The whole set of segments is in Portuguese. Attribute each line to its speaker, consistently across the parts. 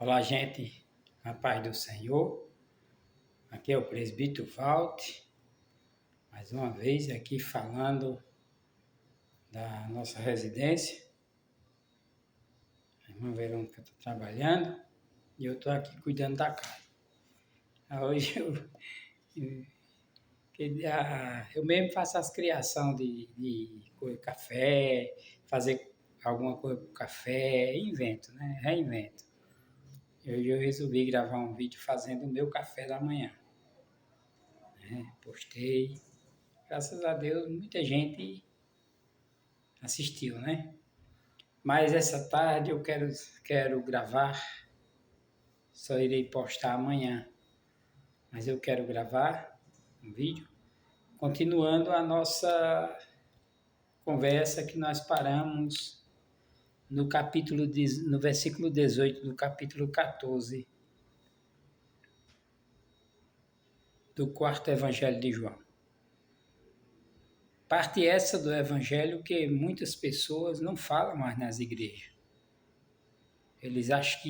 Speaker 1: Olá, gente, na paz do Senhor. Aqui é o presbítero Walt, mais uma vez aqui falando da nossa residência. A irmã Verônica está trabalhando e eu estou aqui cuidando da casa. Hoje eu mesmo faço as criações de café, fazer alguma coisa com café, invento, né? Reinvento. Hoje eu resolvi gravar um vídeo fazendo o meu café da manhã. Postei. Graças a Deus, muita gente assistiu, né? Mas essa tarde eu quero gravar, só irei postar amanhã. Mas eu quero gravar um vídeo, continuando a nossa conversa que nós paramos no versículo 18 do capítulo 14 do quarto evangelho de João. Parte essa do evangelho que muitas pessoas não falam mais nas igrejas. Eles acham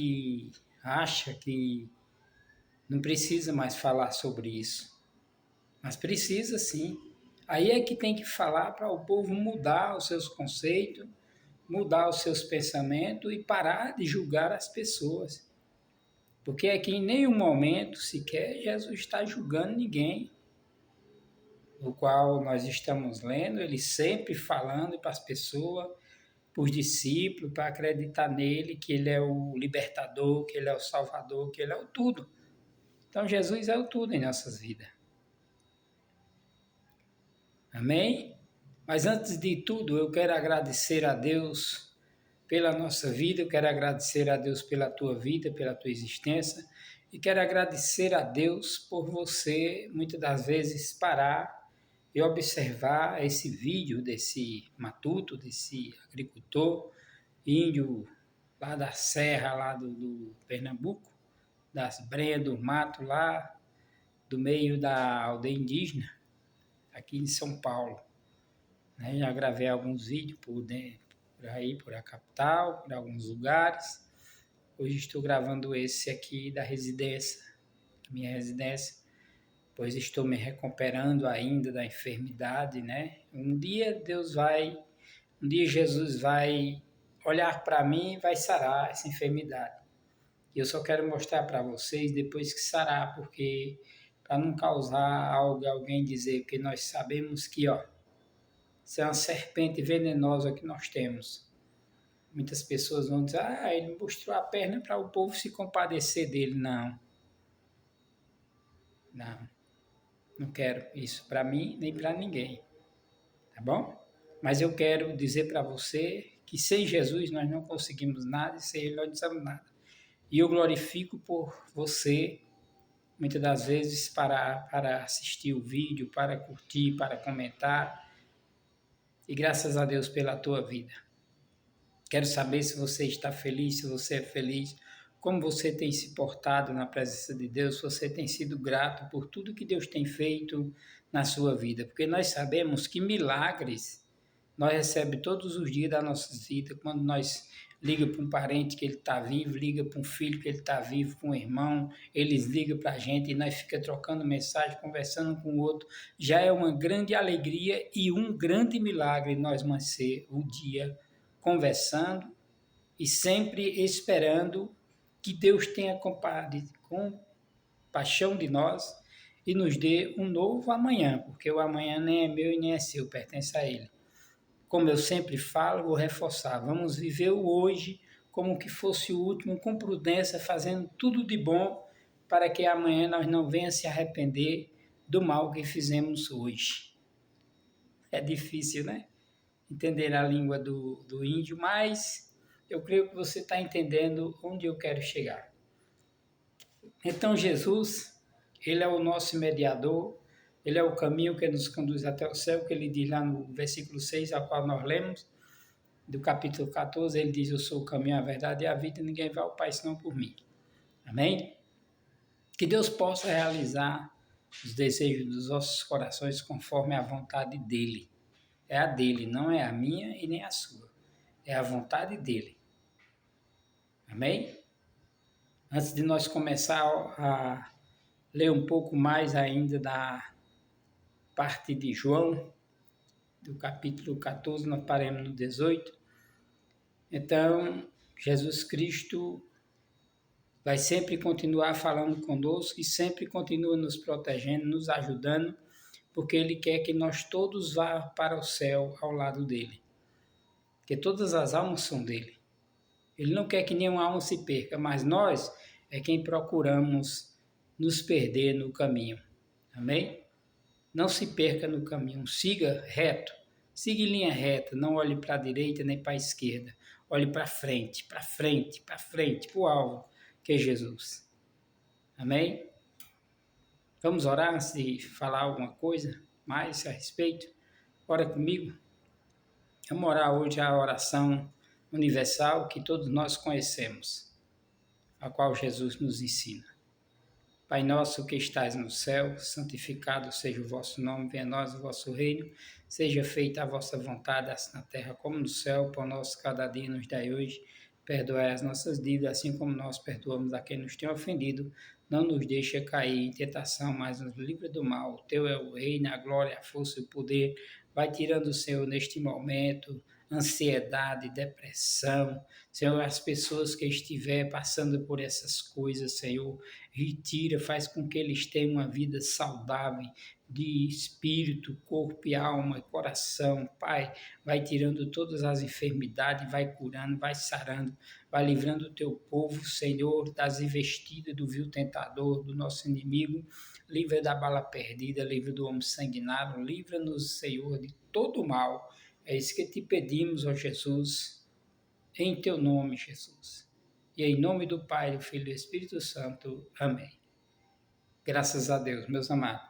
Speaker 1: que não precisa mais falar sobre isso. Mas precisa sim. Aí é que tem que falar para o povo mudar os seus conceitos, mudar os seus pensamentos e parar de julgar as pessoas. Porque é que em nenhum momento sequer Jesus está julgando ninguém. No qual nós estamos lendo, ele sempre falando para as pessoas, para os discípulos, para acreditar nele, que ele é o libertador, que ele é o salvador, que ele é o tudo. Então Jesus é o tudo em nossas vidas. Amém? Mas antes de tudo, eu quero agradecer a Deus pela nossa vida, eu quero agradecer a Deus pela tua vida, pela tua existência, e quero agradecer a Deus por você, muitas das vezes, parar e observar esse vídeo desse matuto, desse agricultor índio lá da serra, lá do Pernambuco, das brenhas do mato lá, do meio da aldeia indígena, aqui em São Paulo. Já gravei alguns vídeos por aí, por a capital, por alguns lugares. Hoje estou gravando esse aqui da residência, minha residência, pois estou me recuperando ainda da enfermidade, né? Um dia Jesus vai olhar para mim e vai sarar essa enfermidade. E eu só quero mostrar para vocês depois que sarar, porque para não causar alguém dizer que nós sabemos que, isso é uma serpente venenosa que nós temos. Muitas pessoas vão dizer, ele mostrou a perna para o povo se compadecer dele. Não quero isso para mim nem para ninguém, tá bom? Mas eu quero dizer para você que sem Jesus nós não conseguimos nada e sem Ele nós não somos nada. E eu glorifico por você, muitas das vezes, para assistir o vídeo, para curtir, para comentar. E graças a Deus pela tua vida. Quero saber se você está feliz, se você é feliz, como você tem se portado na presença de Deus, se você tem sido grato por tudo que Deus tem feito na sua vida. Porque nós sabemos que milagres nós recebemos todos os dias da nossa vida, quando nós liga para um parente que ele está vivo, liga para um filho que ele está vivo, para um irmão, eles ligam para a gente e nós ficamos trocando mensagem, conversando com o outro. Já é uma grande alegria e um grande milagre nós manter o dia conversando e sempre esperando que Deus tenha compaixão de nós e nos dê um novo amanhã, porque o amanhã nem é meu e nem é seu, pertence a Ele. Como eu sempre falo, vou reforçar, vamos viver o hoje como que fosse o último, com prudência, fazendo tudo de bom, para que amanhã nós não venhamos se arrepender do mal que fizemos hoje. É difícil, né? Entender a língua do índio, mas eu creio que você está entendendo onde eu quero chegar. Então Jesus, Ele é o nosso mediador, Ele é o caminho que nos conduz até o céu, que Ele diz lá no versículo 6, ao qual nós lemos, do capítulo 14, Ele diz, eu sou o caminho, a verdade e a vida, e ninguém vai ao Pai senão por mim. Amém? Que Deus possa realizar os desejos dos nossos corações conforme a vontade dEle. É a dEle, não é a minha e nem a sua. É a vontade dEle. Amém? Antes de nós começar a ler um pouco mais ainda da parte de João, do capítulo 14, nós paramos no 18. Então, Jesus Cristo vai sempre continuar falando conosco e sempre continua nos protegendo, nos ajudando, porque Ele quer que nós todos vá para o céu ao lado dele. Porque todas as almas são dele. Ele não quer que nenhuma alma se perca, mas nós é quem procuramos nos perder no caminho. Amém? Não se perca no caminho, siga reto, siga em linha reta, não olhe para a direita nem para a esquerda. Olhe para frente, para frente, para frente, para o alvo, que é Jesus. Amém? Vamos orar antes de falar alguma coisa mais a respeito? Ora comigo. Vamos orar hoje a oração universal que todos nós conhecemos, a qual Jesus nos ensina. Pai nosso que estais no céu, santificado seja o vosso nome, venha a nós o vosso reino, seja feita a vossa vontade, assim na terra como no céu. Pão nosso cada dia nos dai hoje, perdoai as nossas dívidas, assim como nós perdoamos a quem nos tem ofendido. Não nos deixa cair em tentação, mas nos livra do mal. O teu é o reino, a glória, a força e o poder. Vai tirando, Senhor, neste momento, ansiedade, depressão. Senhor, as pessoas que estiver passando por essas coisas, Senhor, retira, faz com que eles tenham uma vida saudável, de espírito, corpo e alma e coração. Pai, vai tirando todas as enfermidades, vai curando, vai sarando, vai livrando o teu povo, Senhor, das investidas do vil tentador, do nosso inimigo. Livra da bala perdida, livra do homem sanguinário, livra-nos, Senhor, de todo o mal. É isso que te pedimos, ó Jesus, em teu nome, Jesus. E em nome do Pai, do Filho e do Espírito Santo. Amém. Graças a Deus, meus amados.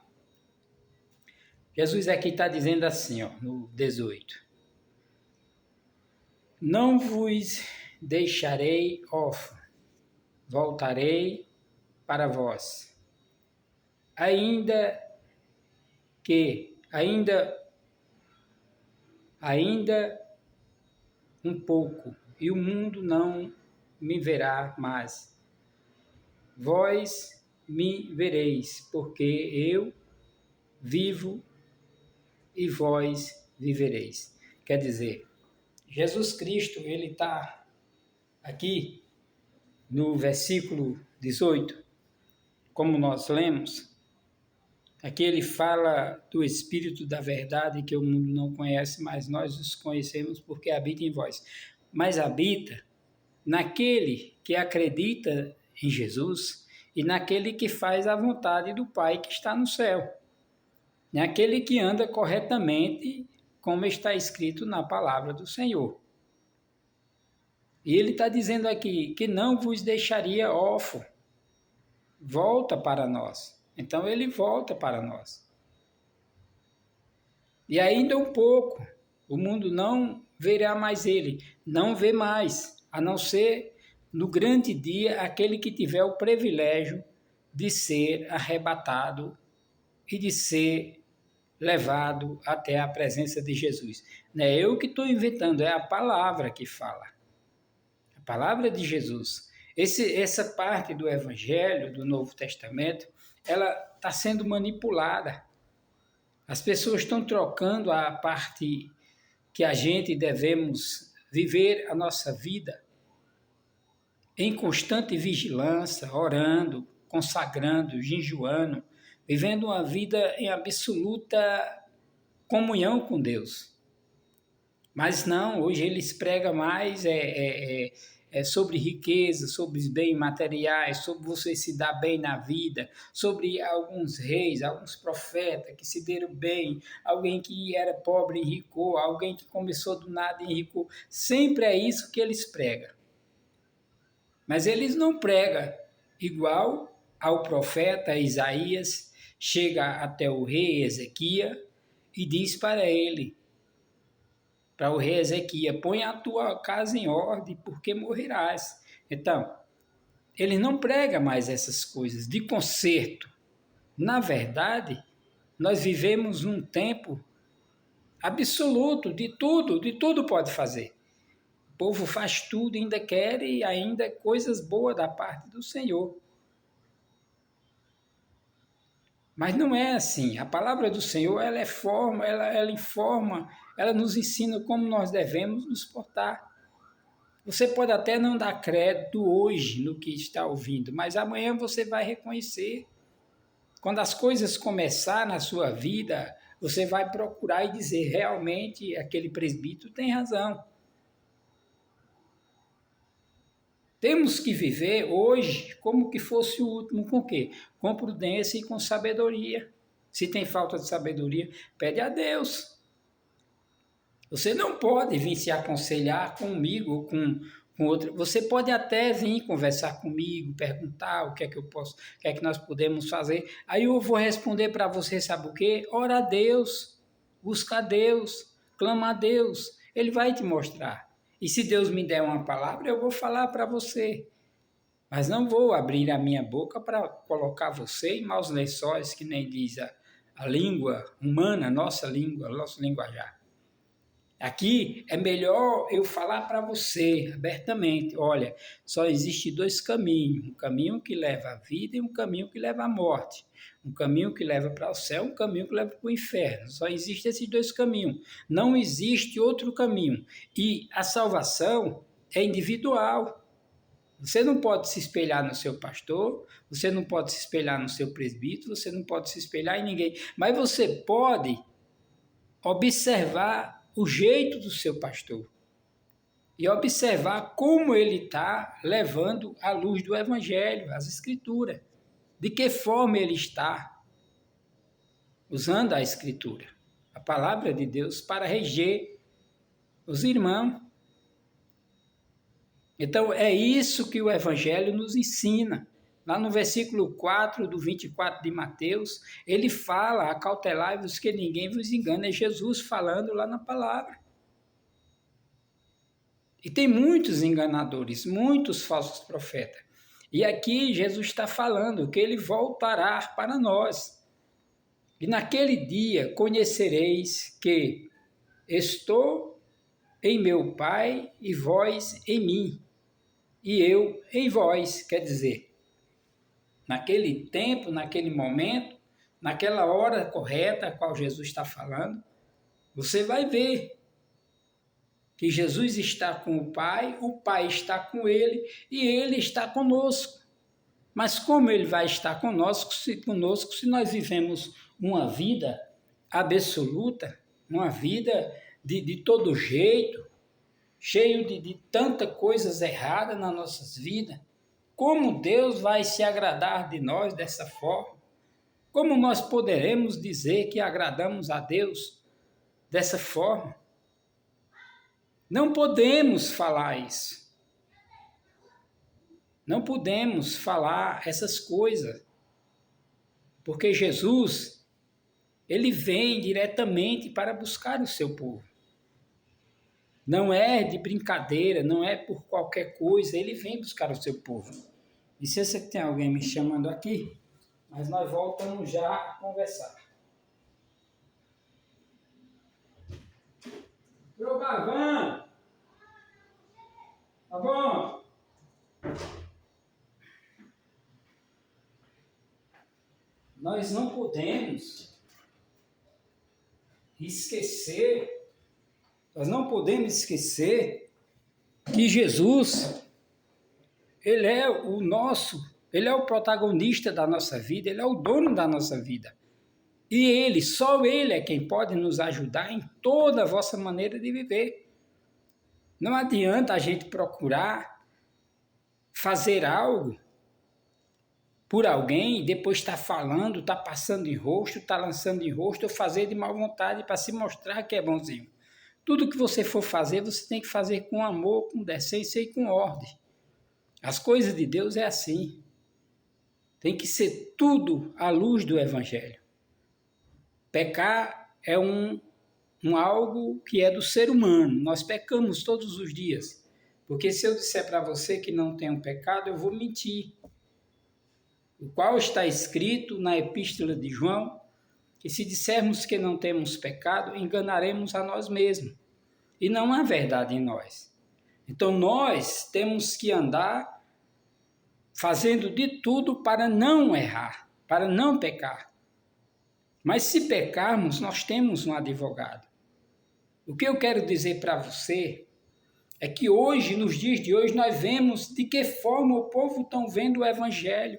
Speaker 1: Jesus aqui está dizendo assim, ó, no 18. Não vos deixarei órfãos, voltarei para vós. Ainda um pouco, e o mundo não me verá mais. Vós me vereis, porque eu vivo e vós vivereis. Quer dizer, Jesus Cristo, ele está aqui no versículo 18, como nós lemos, aqui ele fala do Espírito da verdade que o mundo não conhece, mas nós os conhecemos porque habita em vós. Mas habita naquele que acredita em Jesus e naquele que faz a vontade do Pai que está no céu. Naquele que anda corretamente, como está escrito na palavra do Senhor. E ele está dizendo aqui que não vos deixaria órfão. Volta para nós. Então ele volta para nós. E ainda um pouco, o mundo não verá mais ele, não vê mais, a não ser no grande dia aquele que tiver o privilégio de ser arrebatado e de ser levado até a presença de Jesus. Não é eu que estou inventando, é a palavra que fala. A palavra de Jesus. Essa parte do Evangelho, do Novo Testamento, ela está sendo manipulada. As pessoas estão trocando a parte que a gente devemos viver a nossa vida em constante vigilância, orando, consagrando, jejuando, vivendo uma vida em absoluta comunhão com Deus. Mas não, hoje eles pregam mais sobre riqueza, sobre bens materiais, sobre você se dar bem na vida, sobre alguns reis, alguns profetas que se deram bem, alguém que era pobre e enricou, alguém que começou do nada e enricou. Sempre é isso que eles pregam. Mas eles não pregam igual ao profeta Isaías, chega até o rei Ezequias e diz para ele, para o rei Ezequias, põe a tua casa em ordem, porque morrerás. Então, ele não prega mais essas coisas de conserto. Na verdade, nós vivemos um tempo absoluto, de tudo pode fazer. povo faz tudo, ainda quer e ainda coisas boas da parte do Senhor. Mas não é assim. A palavra do Senhor, ela informa, ela nos ensina como nós devemos nos portar. Você pode até não dar crédito hoje no que está ouvindo, mas amanhã você vai reconhecer. Quando as coisas começarem na sua vida, você vai procurar e dizer, realmente, aquele presbítero tem razão. Temos que viver hoje como que fosse o último, com o quê? Com prudência e com sabedoria. Se tem falta de sabedoria, pede a Deus. Você não pode vir se aconselhar comigo ou com outro. Você pode até vir conversar comigo, perguntar o que é que eu posso, o que é que nós podemos fazer. Aí eu vou responder para você, sabe o quê? Ora a Deus, busca a Deus, clama a Deus. Ele vai te mostrar. E se Deus me der uma palavra, eu vou falar para você. Mas não vou abrir a minha boca para colocar você em maus lençóis, que nem diz a língua humana, nossa língua, nosso linguajar. Aqui é melhor eu falar para você abertamente, olha, só existe dois caminhos, um caminho que leva à vida e um caminho que leva à morte. Um caminho que leva para o céu, um caminho que leva para o inferno. Só existem esses dois caminhos. Não existe outro caminho. E a salvação é individual. Você não pode se espelhar no seu pastor, você não pode se espelhar no seu presbítero, você não pode se espelhar em ninguém. Mas você pode observar o jeito do seu pastor e observar como ele está levando a luz do Evangelho, as Escrituras. De que forma ele está usando a Escritura, a palavra de Deus, para reger os irmãos. Então, é isso que o Evangelho nos ensina. Lá no versículo 4 do 24 de Mateus, ele fala, acautelai-vos que ninguém vos engane. É Jesus falando lá na palavra. E tem muitos enganadores, muitos falsos profetas. E aqui Jesus está falando que ele voltará para nós. E naquele dia conhecereis que estou em meu Pai e vós em mim, e eu em vós. Quer dizer, naquele tempo, naquele momento, naquela hora correta a qual Jesus está falando, você vai ver que Jesus está com o Pai está com ele e ele está conosco. Mas como ele vai estar conosco se nós vivemos uma vida absoluta, uma vida de todo jeito, cheio de tantas coisas erradas nas nossas vidas? Como Deus vai se agradar de nós dessa forma? Como nós poderemos dizer que agradamos a Deus dessa forma? Não podemos falar isso. Não podemos falar essas coisas. Porque Jesus, ele vem diretamente para buscar o seu povo. Não é de brincadeira, não é por qualquer coisa, ele vem buscar o seu povo. Licença que tem alguém me chamando aqui, mas nós voltamos já a conversar. Ô, Gavan! Tá bom? Nós não podemos esquecer que Jesus, ele é o protagonista da nossa vida, ele é o dono da nossa vida. E só ele é quem pode nos ajudar em toda a vossa maneira de viver. Não adianta a gente procurar fazer algo por alguém e depois está falando, está passando em rosto, está lançando em rosto, ou fazer de má vontade para se mostrar que é bonzinho. Tudo que você for fazer, você tem que fazer com amor, com decência e com ordem. As coisas de Deus é assim. Tem que ser tudo à luz do Evangelho. Pecar é algo que é do ser humano. Nós pecamos todos os dias. Porque se eu disser para você que não tem um pecado, eu vou mentir. O qual está escrito na Epístola de João, que se dissermos que não temos pecado, enganaremos a nós mesmos. E não há verdade em nós. Então nós temos que andar fazendo de tudo para não errar, para não pecar. Mas se pecarmos, nós temos um advogado. O que eu quero dizer para você é que hoje, nos dias de hoje, nós vemos de que forma o povo está vendo o Evangelho.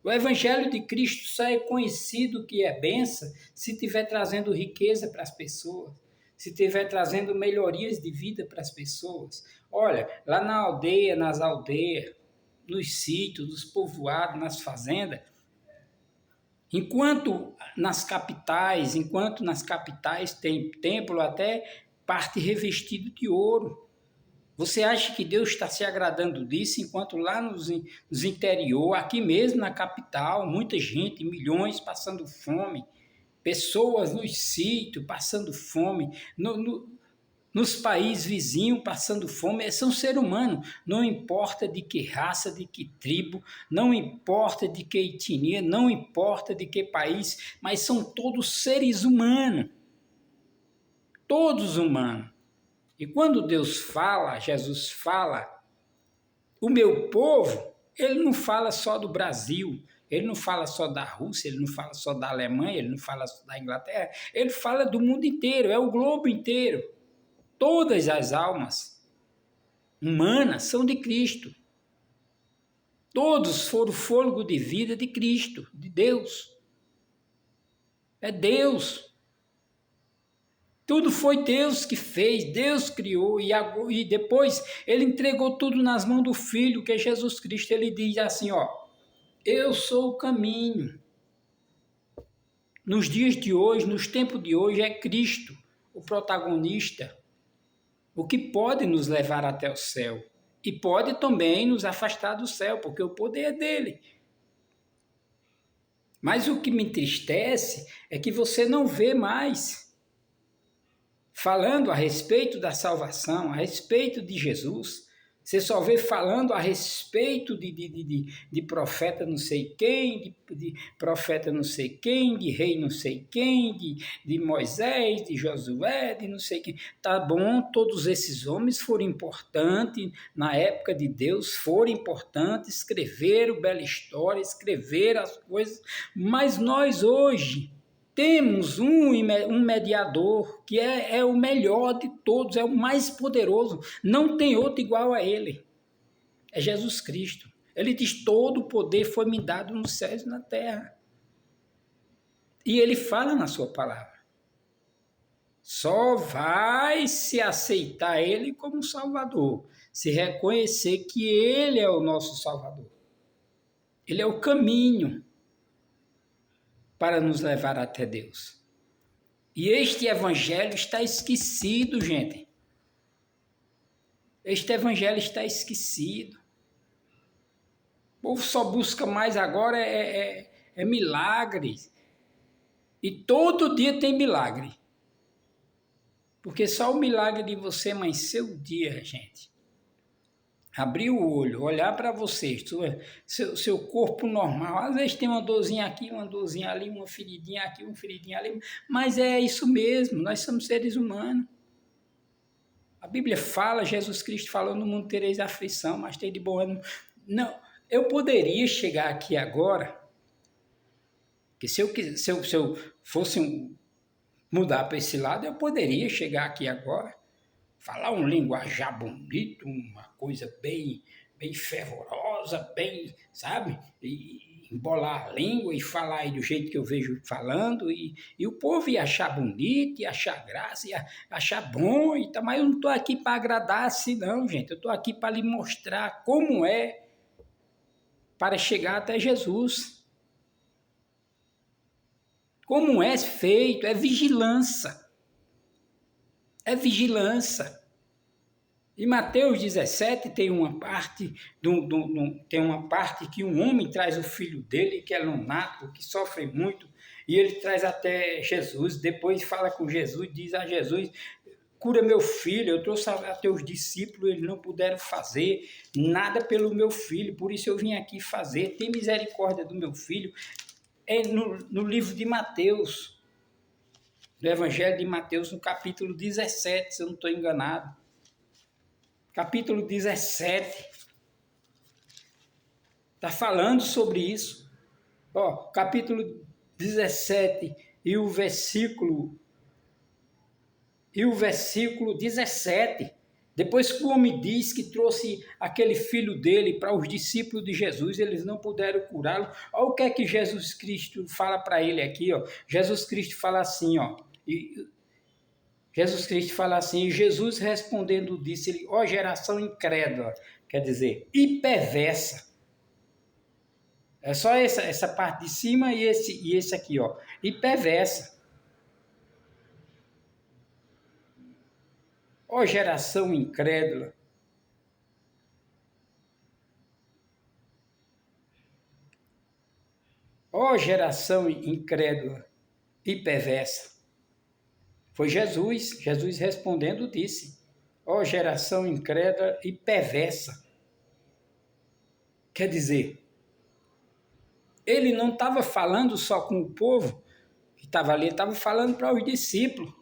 Speaker 1: O Evangelho de Cristo só é conhecido que é bênção se estiver trazendo riqueza para as pessoas, se estiver trazendo melhorias de vida para as pessoas. Olha, lá na aldeia, nas aldeias, nos sítios, nos povoados, nas fazendas, enquanto nas capitais tem templo até parte revestido de ouro. Você acha que Deus está se agradando disso, enquanto lá nos interior, aqui mesmo na capital, muita gente, milhões passando fome, pessoas nos sítios passando fome, nos países vizinhos passando fome, são seres humanos, não importa de que raça, de que tribo, não importa de que etnia, não importa de que país, mas são todos seres humanos, todos humanos. E quando Deus fala, Jesus fala, o meu povo, ele não fala só do Brasil, ele não fala só da Rússia, ele não fala só da Alemanha, ele não fala só da Inglaterra, ele fala do mundo inteiro, é o globo inteiro. Todas as almas humanas são de Cristo. Todos foram o fôlego de vida de Cristo, de Deus. É Deus. Tudo foi Deus que fez, Deus criou e depois ele entregou tudo nas mãos do Filho, que é Jesus Cristo. Ele diz assim, ó, eu sou o caminho. Nos dias de hoje, nos tempos de hoje, é Cristo o protagonista, o que pode nos levar até o céu e pode também nos afastar do céu, porque o poder é dele. Mas o que me entristece é que você não vê mais falando a respeito da salvação, a respeito de Jesus. Você só vê falando a respeito de profeta não sei quem, de profeta não sei quem, de rei não sei quem, de Moisés, de Josué, de não sei quem. Tá bom, todos esses homens foram importantes, na época de Deus foram importantes, escreveram bela história, escreveram as coisas, mas nós hoje temos um mediador que é o melhor de todos, é o mais poderoso, não tem outro igual a ele, é Jesus Cristo. Ele diz, todo o poder foi me dado nos céus e na terra. E ele fala na sua palavra, só vai se aceitar ele como Salvador, se reconhecer que ele é o nosso Salvador. Ele é o caminho para nos levar até Deus. E este evangelho está esquecido, gente. Este evangelho está esquecido. O povo só busca mais agora milagres. E todo dia tem milagre. Porque só o milagre de você amanhecer o dia, gente, abrir o olho, olhar para você, seu corpo normal. Às vezes tem uma dorzinha aqui, uma dorzinha ali, uma feridinha aqui, uma feridinha ali. Mas é isso mesmo, nós somos seres humanos. A Bíblia fala, Jesus Cristo falou, no mundo tereis aflição, mas tem de bom ânimo. Não, eu poderia chegar aqui agora, que se eu fosse mudar para esse lado, eu poderia chegar aqui agora, falar um linguajar bonito, uma coisa bem fervorosa, bem, sabe? E embolar a língua e falar aí do jeito que eu vejo falando, e o povo ia achar bonito, ia achar graça, ia achar bom, mas eu não estou aqui para agradar assim não, gente. Eu estou aqui para lhe mostrar como é para chegar até Jesus. Como é feito, é vigilância. É vigilância. Em Mateus 17 tem uma parte que um homem traz o filho dele, que é lunático, que sofre muito, e ele traz até Jesus, depois fala com Jesus, diz a Jesus, cura meu filho, eu trouxe até os discípulos, eles não puderam fazer nada pelo meu filho, por isso eu vim aqui fazer, tem misericórdia do meu filho. É no livro de Mateus, do Evangelho de Mateus, no capítulo 17, se eu não estou enganado. capítulo 17. Está falando sobre isso. Ó, capítulo 17 e o versículo 17. Depois que o homem diz que trouxe aquele filho dele para os discípulos de Jesus, eles não puderam curá-lo. Olha o que é que Jesus Cristo fala para ele aqui, ó. Jesus Cristo fala assim, ó. E Jesus respondendo disse-lhe, ó geração incrédula, quer dizer, e perversa. É só essa parte de cima e esse aqui, ó. E perversa. Ó geração incrédula. Ó geração incrédula e perversa. Foi Jesus respondendo disse, ó geração incrédula e perversa. Quer dizer, ele não estava falando só com o povo que estava ali, ele estava falando para os discípulos.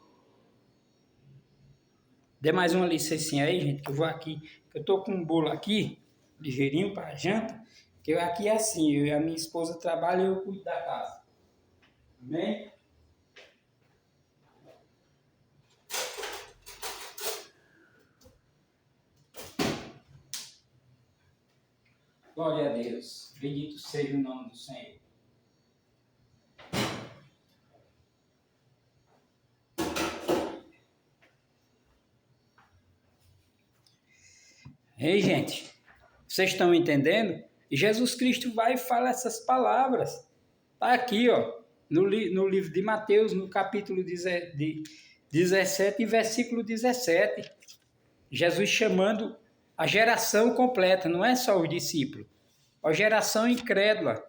Speaker 1: Dê mais uma licencinha aí, gente, que eu vou aqui, que eu estou com um bolo aqui, ligeirinho para a janta, que aqui é assim, eu e a minha esposa trabalham e eu cuido da casa. Amém? Glória a Deus. Bendito seja o nome do Senhor. Ei, gente, vocês estão entendendo? E Jesus Cristo vai e fala essas palavras. Está aqui, ó, no livro de Mateus, no capítulo 17, versículo 17. Jesus chamando a geração completa, não é só os discípulos. A geração incrédula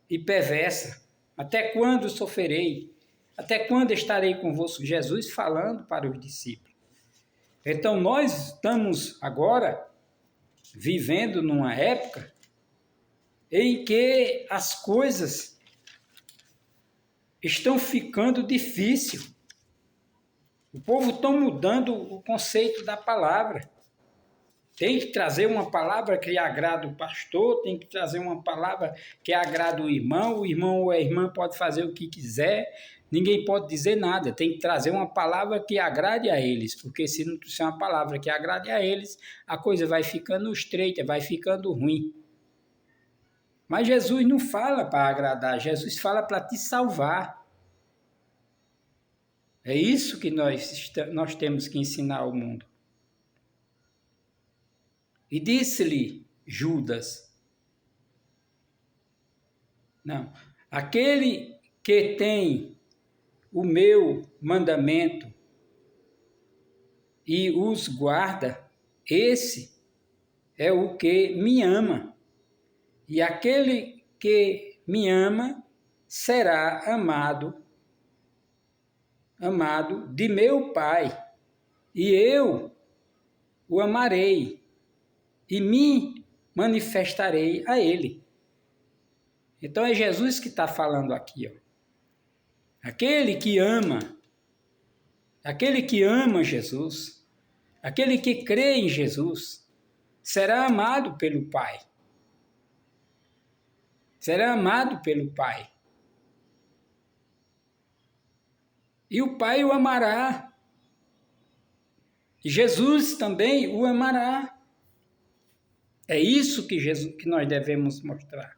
Speaker 1: e perversa. Até quando sofrerei? Até quando estarei convosco? Jesus falando para os discípulos. Então, nós estamos agora vivendo numa época em que as coisas estão ficando difíceis. O povo está mudando o conceito da palavra. Tem que trazer uma palavra que agrada o pastor, tem que trazer uma palavra que agrada o irmão ou a irmã pode fazer o que quiser, ninguém pode dizer nada, tem que trazer uma palavra que agrade a eles, porque se não tiver uma palavra que agrade a eles, a coisa vai ficando estreita, vai ficando ruim. Mas Jesus não fala para agradar, Jesus fala para te salvar. É isso que nós temos que ensinar ao mundo. E disse-lhe Judas, não, aquele que tem o meu mandamento e os guarda, esse é o que me ama. E aquele que me ama será amado de meu Pai, e eu o amarei e me manifestarei a ele. Então é Jesus que está falando aqui, ó. Aquele que ama Jesus, aquele que crê em Jesus, será amado pelo Pai. Será amado pelo Pai. E o Pai o amará. E Jesus também o amará. É isso que nós devemos mostrar.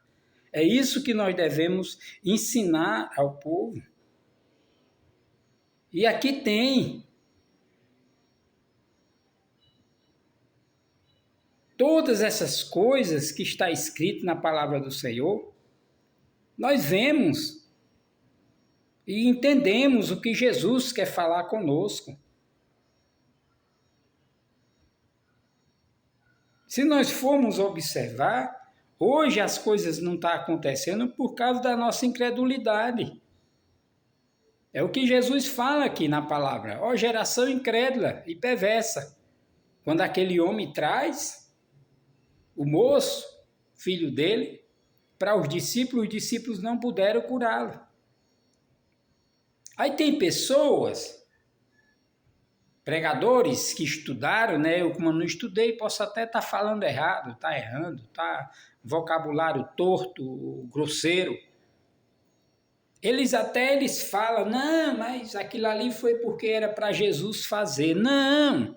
Speaker 1: É isso que nós devemos ensinar ao povo. E aqui tem todas essas coisas que está escrito na palavra do Senhor. Nós vemos e entendemos o que Jesus quer falar conosco. Se nós formos observar, hoje as coisas não estão acontecendo por causa da nossa incredulidade. É o que Jesus fala aqui na palavra. Ó, geração incrédula e perversa. Quando aquele homem traz o moço, filho dele, para os discípulos não puderam curá-lo. Aí tem pessoas, pregadores que estudaram, né? Eu, como não estudei, posso até estar falando errado, tá errando, tá vocabulário torto, grosseiro. Eles falam, não, mas aquilo ali foi porque era para Jesus fazer. Não,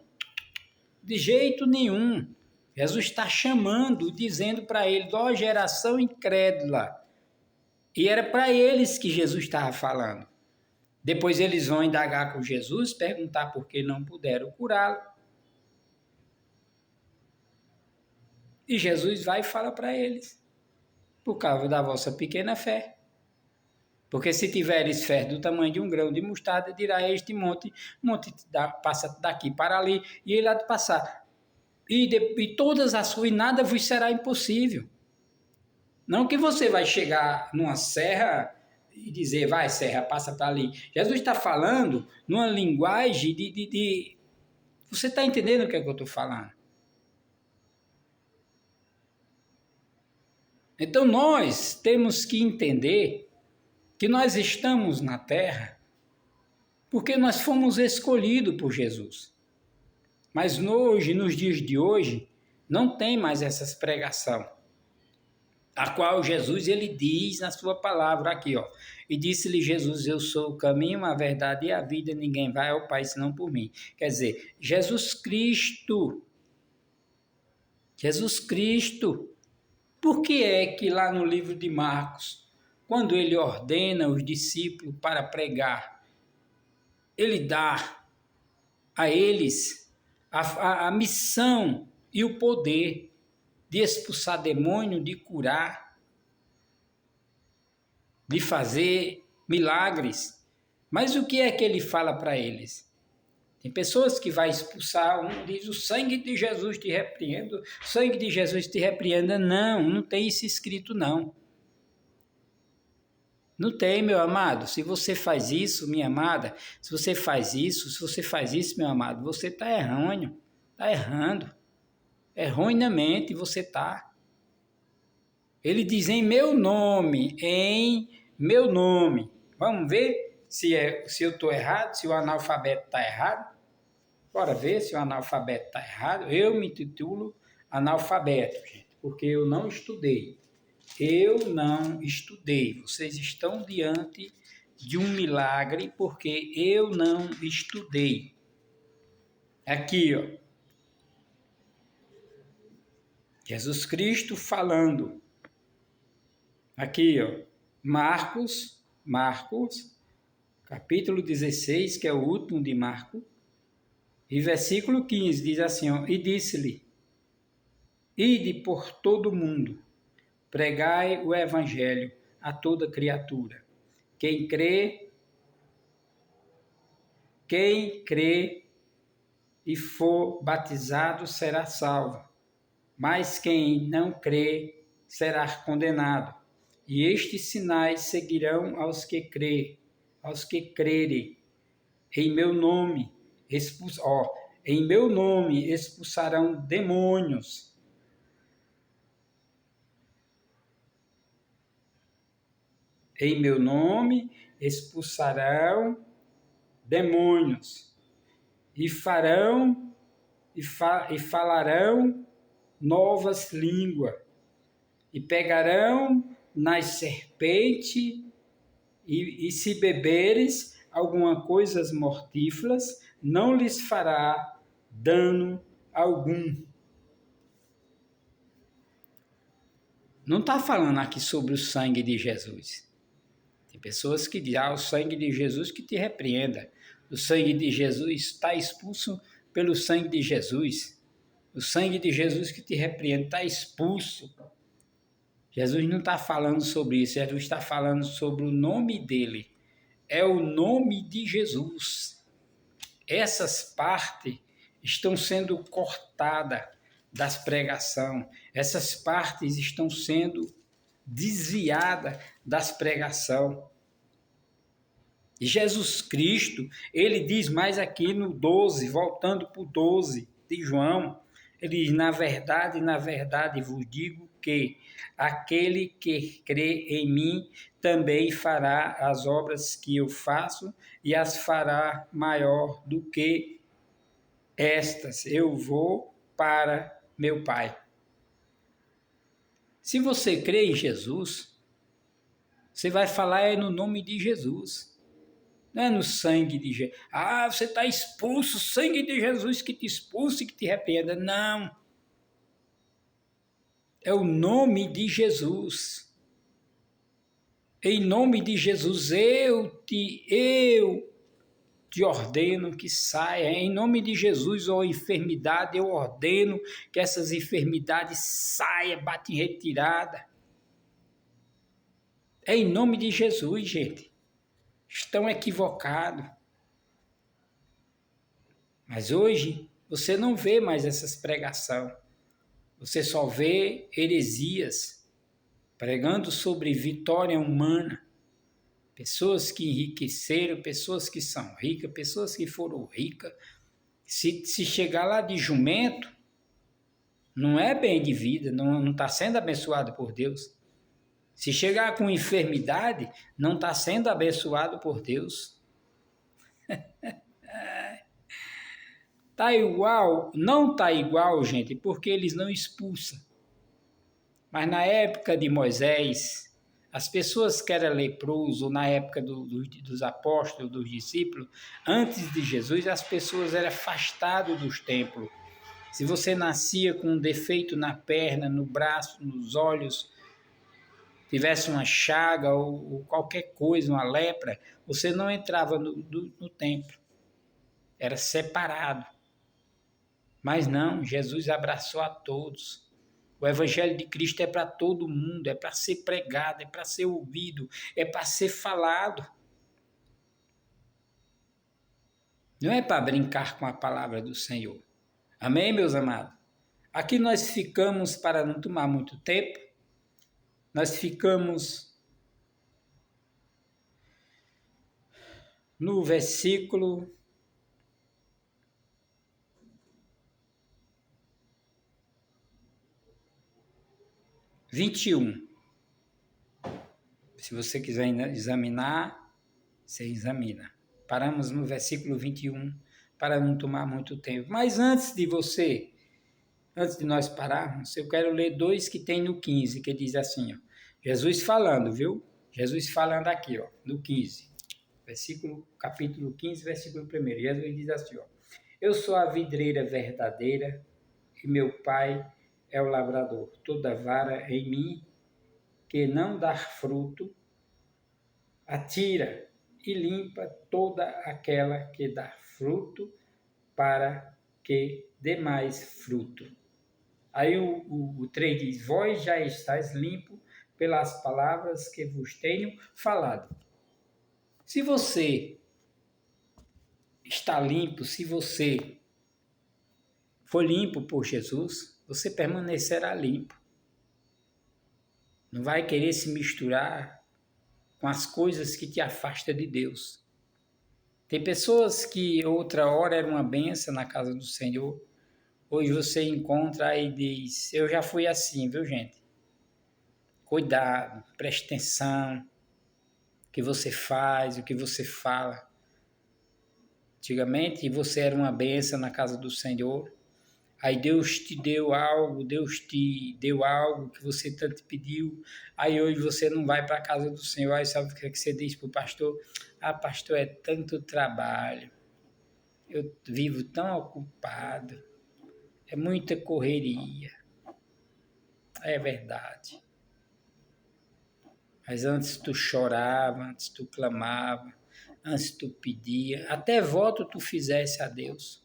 Speaker 1: de jeito nenhum. Jesus está chamando, dizendo para eles, ó geração incrédula. E era para eles que Jesus estava falando. Depois eles vão indagar com Jesus, perguntar por que não puderam curá-lo. E Jesus vai e fala para eles, por causa da vossa pequena fé. Porque se tiveres fé do tamanho de um grão de mostarda, dirá a este monte passa daqui para ali, e ele há de passar. E todas as suas, e nada vos será impossível. Não que você vai chegar numa serra e dizer, vai serra, passa para ali. Jesus está falando numa linguagem de... Você está entendendo o que é que eu estou falando? Então nós temos que entender que nós estamos na terra porque nós fomos escolhidos por Jesus. Mas hoje, nos dias de hoje, não tem mais essa pregação, a qual Jesus ele diz na sua palavra aqui, ó. E disse-lhe Jesus, eu sou o caminho, a verdade e a vida, ninguém vai ao Pai senão por mim. Quer dizer, Jesus Cristo, por que é que lá no livro de Marcos, quando ele ordena os discípulos para pregar, ele dá a eles a missão e o poder de expulsar demônio, de curar, de fazer milagres. Mas o que é que ele fala para eles? Tem pessoas que vai expulsar, um diz, o sangue de Jesus te repreenda, o sangue de Jesus te repreenda. Não, não tem isso escrito não. Não tem, meu amado. Se você faz isso, minha amada, se você faz isso, meu amado, você está errando, erroneamente você está. Ele diz em meu nome. Vamos ver se eu estou errado, se o analfabeto está errado. Bora ver se o analfabeto está errado. Eu me titulo analfabeto, gente, porque eu não estudei. Vocês estão diante de um milagre porque eu não estudei. Aqui, ó. Jesus Cristo falando. Aqui, ó. Marcos, capítulo 16, que é o último de Marcos. E versículo 15 diz assim, ó, e disse-lhe, ide por todo o mundo, pregai o evangelho a toda criatura. Quem crê e for batizado será salvo, mas quem não crê será condenado. E estes sinais seguirão aos que crerem. Em meu nome expulsarão demônios. Em meu nome expulsarão demônios e falarão novas línguas e pegarão nas serpentes e se beberes alguma coisas mortíferas, não lhes fará dano algum. Não está falando aqui sobre o sangue de Jesus. Tem pessoas que dizem, o sangue de Jesus que te repreenda. O sangue de Jesus está expulso pelo sangue de Jesus. O sangue de Jesus que te repreende está expulso. Jesus não está falando sobre isso, Jesus está falando sobre o nome dele. É o nome de Jesus. Essas partes estão sendo cortadas das pregações. Essas partes estão sendo desviadas das pregações. E Jesus Cristo, ele diz mais aqui no 12, voltando para o 12 de João, ele diz, na verdade vos digo que aquele que crê em mim também fará as obras que eu faço e as fará maior do que estas, eu vou para meu Pai. Se você crê em Jesus, você vai falar no nome de Jesus. Não é no sangue de Jesus. Ah, você está expulso, o sangue de Jesus que te expulse, que te repreenda. Não. É o nome de Jesus. Em nome de Jesus, eu te ordeno que saia. Em nome de Jesus, ó enfermidade, eu ordeno que essas enfermidades saiam, bate em retirada. É em nome de Jesus, gente. Estão equivocados. Mas hoje, você não vê mais essas pregações. Você só vê heresias pregando sobre vitória humana. Pessoas que enriqueceram, pessoas que são ricas, pessoas que foram ricas. Se chegar lá de jumento, não é bem de vida, não está sendo abençoado por Deus. Se chegar com enfermidade, não está sendo abençoado por Deus. Tá igual, não tá igual, gente, porque eles não expulsam. Mas na época de Moisés, as pessoas que eram leprosos, na época dos apóstolos, dos discípulos, antes de Jesus, as pessoas eram afastadas dos templos. Se você nascia com um defeito na perna, no braço, nos olhos, tivesse uma chaga ou qualquer coisa, uma lepra, você não entrava no templo. Era separado. Mas não, Jesus abraçou a todos. O Evangelho de Cristo é para todo mundo, é para ser pregado, é para ser ouvido, é para ser falado. Não é para brincar com a palavra do Senhor. Amém, meus amados? Aqui nós ficamos, para não tomar muito tempo, nós ficamos no versículo 21. Se você quiser examinar, você examina. Paramos no versículo 21 para não tomar muito tempo. Mas antes de nós pararmos, eu quero ler dois que tem no 15, que diz assim, ó, Jesus falando, viu? Jesus falando aqui, ó, no 15, capítulo 15, versículo 1. Jesus diz assim, ó, eu sou a videira verdadeira e meu Pai é o lavrador. Toda vara em mim que não dá fruto, atira e limpa toda aquela que dá fruto, para que dê mais fruto. Aí o 3 diz, vós já estáis limpo pelas palavras que vos tenho falado. Se você está limpo, se você for limpo por Jesus, você permanecerá limpo. Não vai querer se misturar com as coisas que te afastam de Deus. Tem pessoas que outra hora era uma benção na casa do Senhor, hoje você encontra e diz, eu já fui assim, viu, gente? Cuidado, preste atenção, o que você faz, o que você fala. Antigamente você era uma benção na casa do Senhor, aí Deus te deu algo que você tanto pediu, aí hoje você não vai para a casa do Senhor, aí sabe o que você diz para o pastor? Ah, pastor, é tanto trabalho, eu vivo tão ocupado, é muita correria. É verdade. Mas antes tu chorava, antes tu clamava, antes tu pedia, até voto tu fizesse a Deus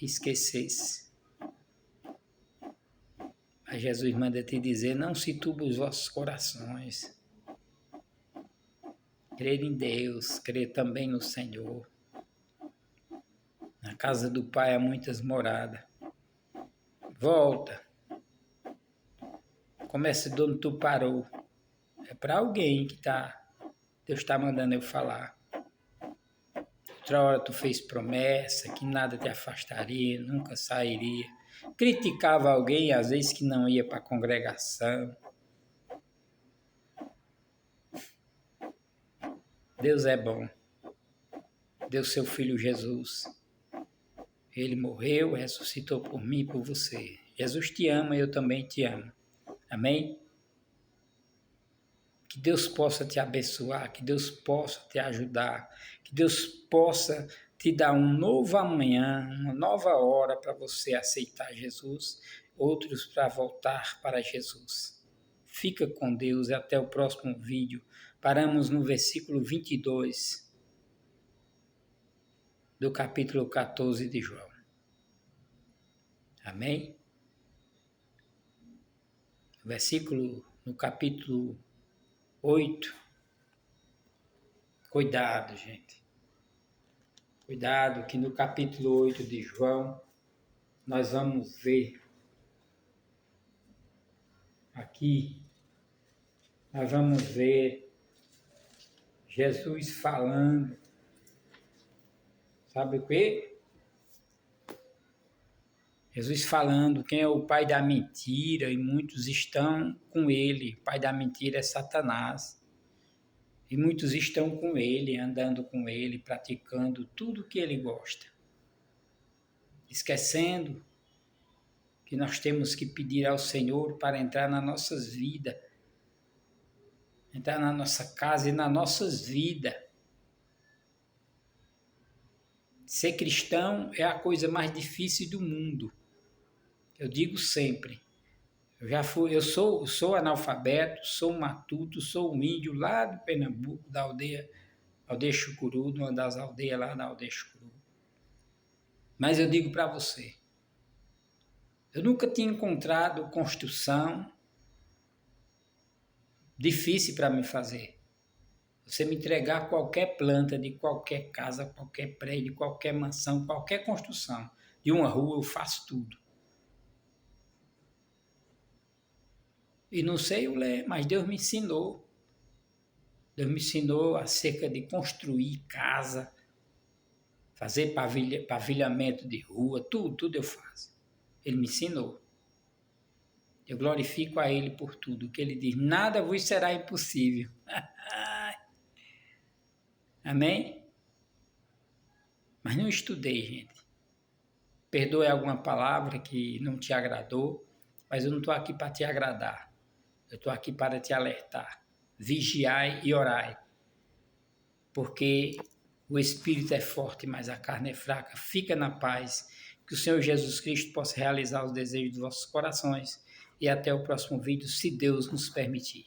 Speaker 1: e esquecesse. Mas Jesus manda te dizer, não se turbe os vossos corações. Crer em Deus, crer também no Senhor. Na casa do Pai há muitas moradas. Volta. Começa de onde tu parou. É para alguém que Deus está mandando eu falar. Outra hora tu fez promessa que nada te afastaria, nunca sairia. Criticava alguém, às vezes, que não ia para a congregação. Deus é bom. deu seu Filho Jesus. Ele morreu, ressuscitou por mim e por você. Jesus te ama e eu também te amo. Amém? Que Deus possa te abençoar, que Deus possa te ajudar, que Deus possa te dar um novo amanhã, uma nova hora para você aceitar Jesus, outros para voltar para Jesus. Fica com Deus e até o próximo vídeo. Paramos no versículo 22 do capítulo 14 de João. Amém? Versículo no capítulo 8. Cuidado, gente. Cuidado que no capítulo 8 de João nós vamos ver aqui, nós vamos ver Jesus falando, sabe o quê? Jesus falando quem é o pai da mentira e muitos estão com ele. O pai da mentira é Satanás. E muitos estão com ele, andando com ele, praticando tudo o que ele gosta. Esquecendo que nós temos que pedir ao Senhor para entrar nas nossas vidas, entrar na nossa casa e nas nossas vidas. Ser cristão é a coisa mais difícil do mundo. Eu digo sempre. Eu sou analfabeto, sou matuto, sou um índio lá de Pernambuco, da aldeia Chucuru, uma das aldeias lá da aldeia Chucuru. Mas eu digo para você, eu nunca tinha encontrado construção difícil para me fazer. Você me entregar qualquer planta de qualquer casa, qualquer prédio, qualquer mansão, qualquer construção de uma rua, eu faço tudo. E não sei o ler, mas Deus me ensinou. Deus me ensinou acerca de construir casa, fazer pavilhamento de rua, tudo eu faço. Ele me ensinou. Eu glorifico a Ele por tudo, que Ele diz, nada vos será impossível. Amém? Mas não estudei, gente. Perdoe alguma palavra que não te agradou, mas eu não estou aqui para te agradar. Eu estou aqui para te alertar. Vigiai e orai. Porque o Espírito é forte, mas a carne é fraca. Fica na paz. Que o Senhor Jesus Cristo possa realizar os desejos dos vossos corações. E até o próximo vídeo, se Deus nos permitir.